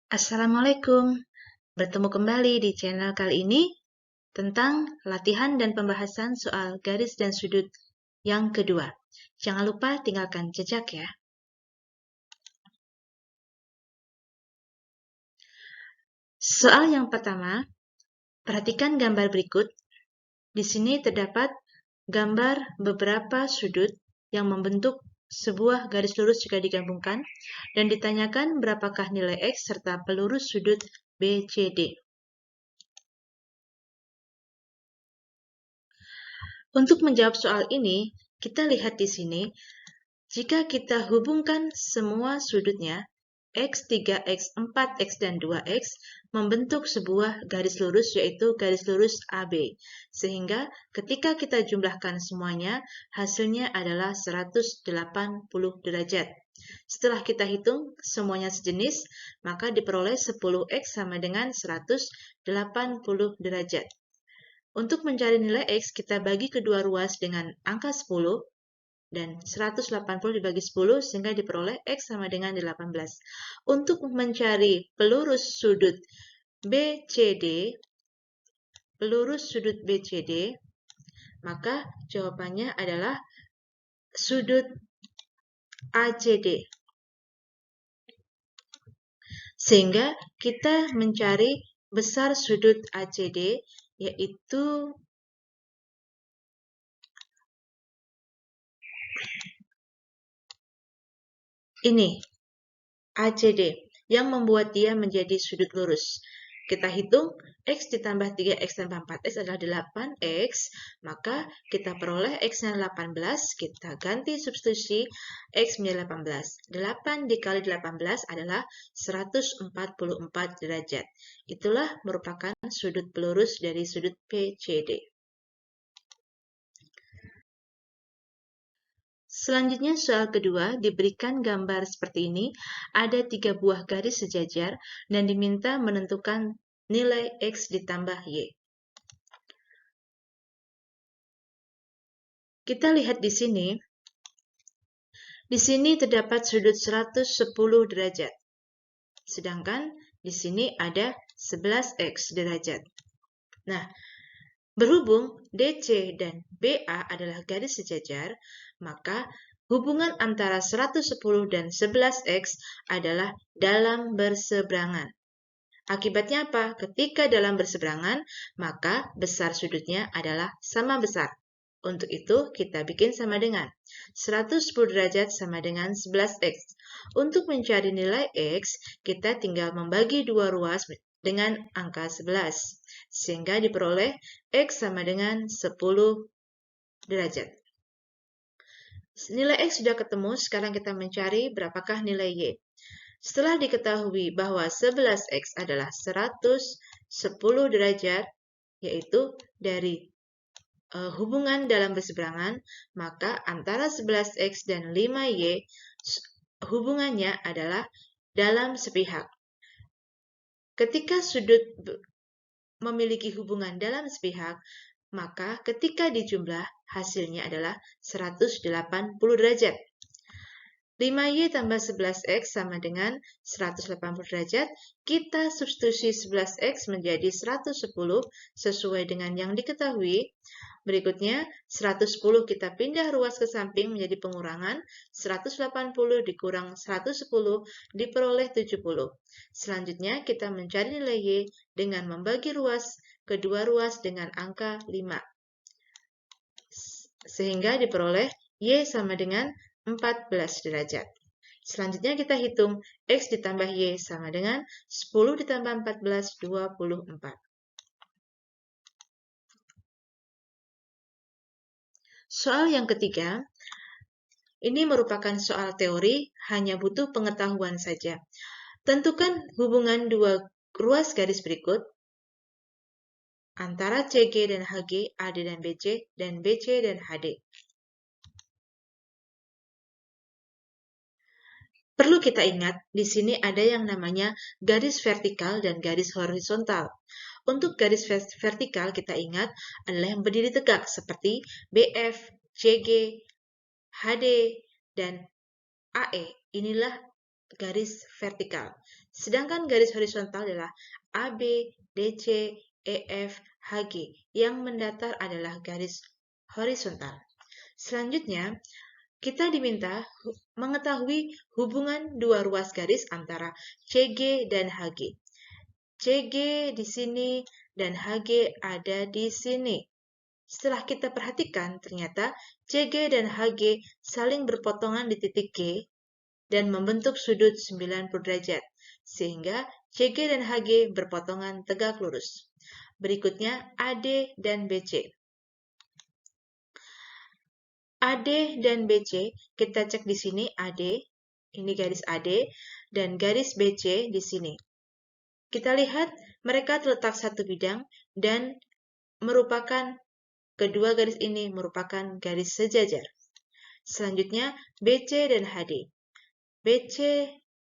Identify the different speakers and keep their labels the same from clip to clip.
Speaker 1: Assalamualaikum, bertemu kembali di channel kali ini tentang latihan dan pembahasan soal garis dan sudut yang kedua. Jangan lupa tinggalkan jejak ya. Soal yang pertama, perhatikan gambar berikut. Di sini terdapat gambar beberapa sudut yang membentuk sebuah garis lurus jika digabungkan dan ditanyakan berapakah nilai X serta pelurus sudut BCD. Untuk menjawab soal ini, kita lihat di sini, jika kita hubungkan semua sudutnya, X3, X4, X, dan 2X membentuk sebuah garis lurus, yaitu garis lurus AB. Sehingga ketika kita jumlahkan semuanya, hasilnya adalah 180 derajat. Setelah kita hitung semuanya sejenis, maka diperoleh 10X sama dengan 180 derajat. Untuk mencari nilai X, kita bagi kedua ruas dengan angka 10, dan 180 dibagi 10 sehingga diperoleh X sama dengan 18. Untuk mencari pelurus sudut BCD, maka jawabannya adalah sudut ACD. Sehingga kita mencari besar sudut ACD, yaitu ini, ACD, yang membuat dia menjadi sudut lurus. Kita hitung, X ditambah 3X tambah 4X adalah 8X, maka kita peroleh X-nya 18, kita ganti substitusi X menjadi 18. 8 dikali 18 adalah 144 derajat. Itulah merupakan sudut pelurus dari sudut PCD. Selanjutnya soal kedua diberikan gambar seperti ini, ada 3 buah garis sejajar dan diminta menentukan nilai X ditambah Y. Kita lihat di sini terdapat sudut 110 derajat, sedangkan di sini ada 11X derajat. Nah, berhubung DC dan BA adalah garis sejajar, maka hubungan antara 110 dan 11X adalah dalam berseberangan. Akibatnya apa? Ketika dalam berseberangan, maka besar sudutnya adalah sama besar. Untuk itu, kita bikin sama dengan 110 derajat sama dengan 11X. Untuk mencari nilai X, kita tinggal membagi dua ruas dengan angka 11. Sehingga diperoleh X sama dengan 10 derajat. Nilai X sudah ketemu, sekarang kita mencari berapakah nilai Y. Setelah diketahui bahwa 11X adalah 110 derajat, yaitu dari hubungan dalam berseberangan, maka antara 11X dan 5Y hubungannya adalah dalam sepihak. Ketika sudut memiliki hubungan dalam sepihak, maka ketika dijumlah hasilnya adalah 180 derajat. 5Y tambah 11X sama dengan 180 derajat, kita substitusi 11X menjadi 110 sesuai dengan yang diketahui. Berikutnya, 110 kita pindah ruas ke samping menjadi pengurangan, 180 dikurang 110 diperoleh 70. Selanjutnya, kita mencari nilai Y dengan membagi kedua ruas dengan angka 5. Sehingga diperoleh Y sama dengan 14 derajat. Selanjutnya kita hitung X ditambah Y sama dengan 10 ditambah 14, 24. Soal yang ketiga, ini merupakan soal teori, hanya butuh pengetahuan saja. Tentukan hubungan dua ruas garis berikut antara CG dan HG, AD dan BC, dan BC dan HD. Perlu kita ingat, di sini ada yang namanya garis vertikal dan garis horizontal. Untuk garis vertikal kita ingat adalah yang berdiri tegak seperti BF, CG, HD, dan AE. Inilah garis vertikal. Sedangkan garis horizontal adalah AB, DC, EF, HG. Yang mendatar adalah garis horizontal. Selanjutnya, kita diminta mengetahui hubungan dua ruas garis antara CG dan HG. CG di sini dan HG ada di sini. Setelah kita perhatikan, ternyata CG dan HG saling berpotongan di titik G dan membentuk sudut 90 derajat, sehingga CG dan HG berpotongan tegak lurus. Berikutnya AD dan BC. AD dan BC, kita cek di sini AD, ini garis AD, dan garis BC di sini. Kita lihat mereka terletak satu bidang dan merupakan kedua garis ini merupakan garis sejajar. Selanjutnya BC dan HD. BC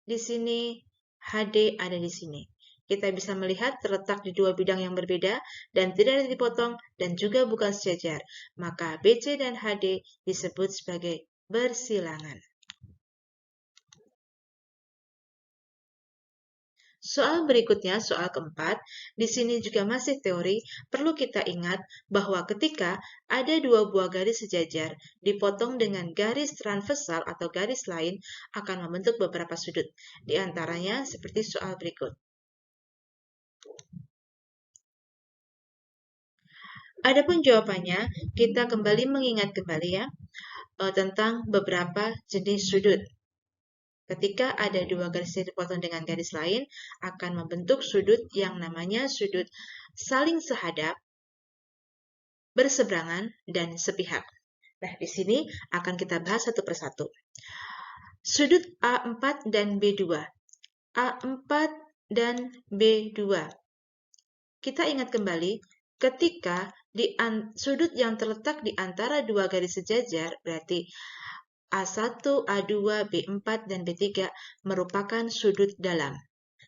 Speaker 1: di sini, HD ada di sini. Kita bisa melihat terletak di dua bidang yang berbeda dan tidak ada dipotong dan juga bukan sejajar. Maka BC dan HD disebut sebagai bersilangan. Soal berikutnya, soal keempat, di sini juga masih teori, perlu kita ingat bahwa ketika ada dua buah garis sejajar dipotong dengan garis transversal atau garis lain akan membentuk beberapa sudut, di antaranya seperti soal berikut. Adapun jawabannya, kita kembali mengingat kembali ya, tentang beberapa jenis sudut. Ketika ada dua garis yang dipotong dengan garis lain, akan membentuk sudut yang namanya sudut saling sehadap, berseberangan, dan sepihak. Nah, di sini akan kita bahas satu persatu. Sudut A4 dan B2. A4 dan B2. Kita ingat kembali, ketika di sudut yang terletak di antara dua garis sejajar, berarti A1, A2, B4, dan B3 merupakan sudut dalam.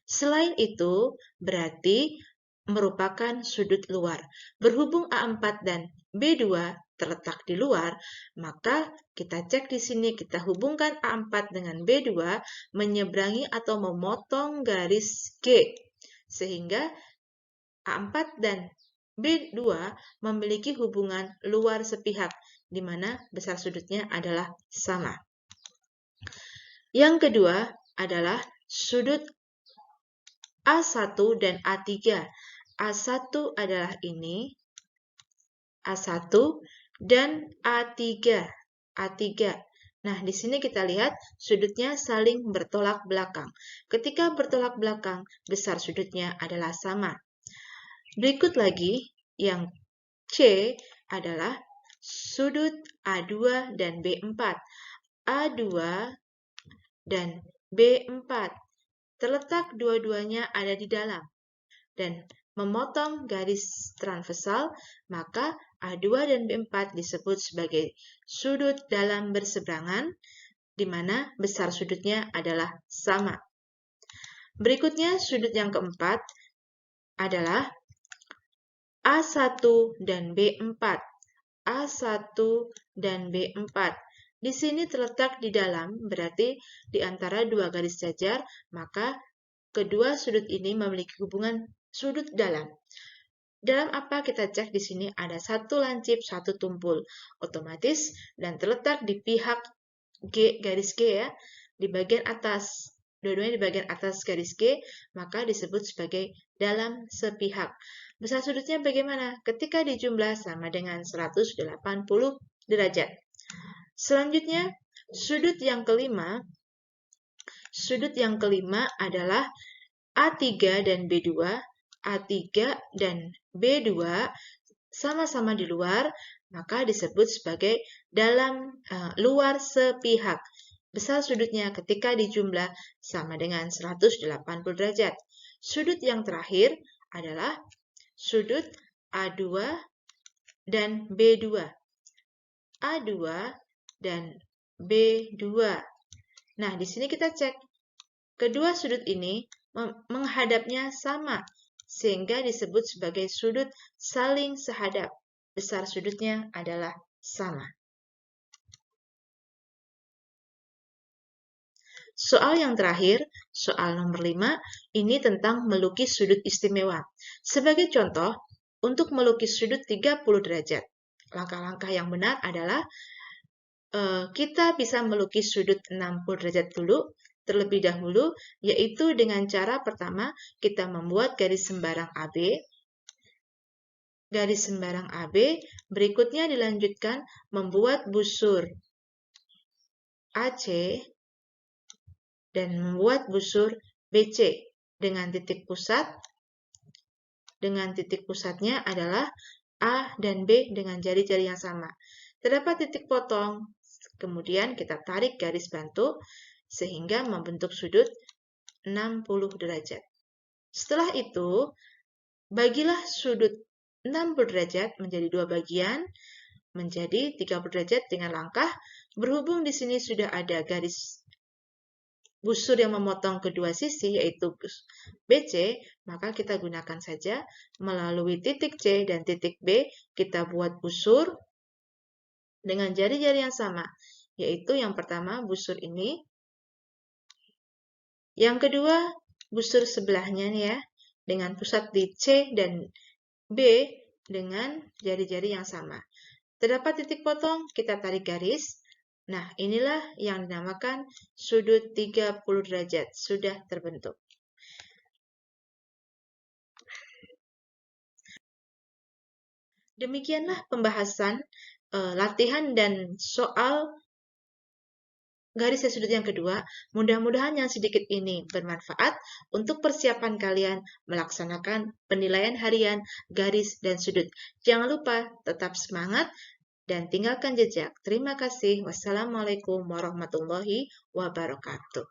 Speaker 1: Selain itu, berarti merupakan sudut luar. Berhubung A4 dan B2 terletak di luar, maka kita cek di sini, kita hubungkan A4 dengan B2 menyeberangi atau memotong garis G. Sehingga A4 dan B2 memiliki hubungan luar sepihak, di mana besar sudutnya adalah sama. Yang kedua adalah sudut A1 dan A3. A1 adalah ini, A1 dan A3. A3. Nah, di sini kita lihat sudutnya saling bertolak belakang. Ketika bertolak belakang, besar sudutnya adalah sama. Berikut lagi, yang C adalah sudut A2 dan B4. A2 dan B4 terletak dua-duanya ada di dalam dan memotong garis transversal, maka A2 dan B4 disebut sebagai sudut dalam berseberangan, di mana besar sudutnya adalah sama. Berikutnya, sudut yang keempat adalah A1 dan B4. A1 dan B4. Di sini terletak di dalam, berarti di antara dua garis sejajar, maka kedua sudut ini memiliki hubungan sudut dalam. Dalam apa kita cek di sini ada satu lancip, satu tumpul. Otomatis dan terletak di pihak G, garis G ya, di bagian atas. Dua-duanya di bagian atas garis G, maka disebut sebagai dalam sepihak. Besar sudutnya bagaimana? Ketika dijumlah sama dengan 180 derajat. Selanjutnya, sudut yang kelima adalah A3 dan B2. A3 dan B2 sama-sama di luar, maka disebut sebagai dalam luar sepihak. Besar sudutnya ketika dijumlah sama dengan 180 derajat. Sudut yang terakhir adalah sudut A2 dan B2. A2 dan B2. Nah, di sini kita cek. Kedua sudut ini menghadapnya sama, sehingga disebut sebagai sudut saling sehadap. Besar sudutnya adalah sama. Soal yang terakhir, soal nomor 5, ini tentang melukis sudut istimewa. Sebagai contoh, untuk melukis sudut 30 derajat, langkah-langkah yang benar adalah kita bisa melukis sudut 60 derajat dulu, terlebih dahulu, yaitu dengan cara pertama kita membuat garis sembarang AB, berikutnya dilanjutkan membuat busur AC dan membuat busur BC dengan titik pusatnya adalah A dan B dengan jari-jari yang sama. Terdapat titik potong, kemudian kita tarik garis bantu sehingga membentuk sudut 60 derajat. Setelah itu, bagilah sudut 60 derajat menjadi dua bagian, menjadi 30 derajat dengan langkah, berhubung di sini sudah ada garis busur yang memotong kedua sisi, yaitu BC, maka kita gunakan saja melalui titik C dan titik B, kita buat busur dengan jari-jari yang sama, yaitu yang pertama busur ini, yang kedua busur sebelahnya nih ya, dengan pusat di C dan B dengan jari-jari yang sama. Terdapat titik potong, kita tarik garis. Nah, inilah yang dinamakan sudut 30 derajat, sudah terbentuk. Demikianlah pembahasan latihan dan soal garis sudut yang kedua. Mudah-mudahan yang sedikit ini bermanfaat untuk persiapan kalian melaksanakan penilaian harian garis dan sudut. Jangan lupa tetap semangat dan tinggalkan jejak. Terima kasih. Wassalamualaikum warahmatullahi wabarakatuh.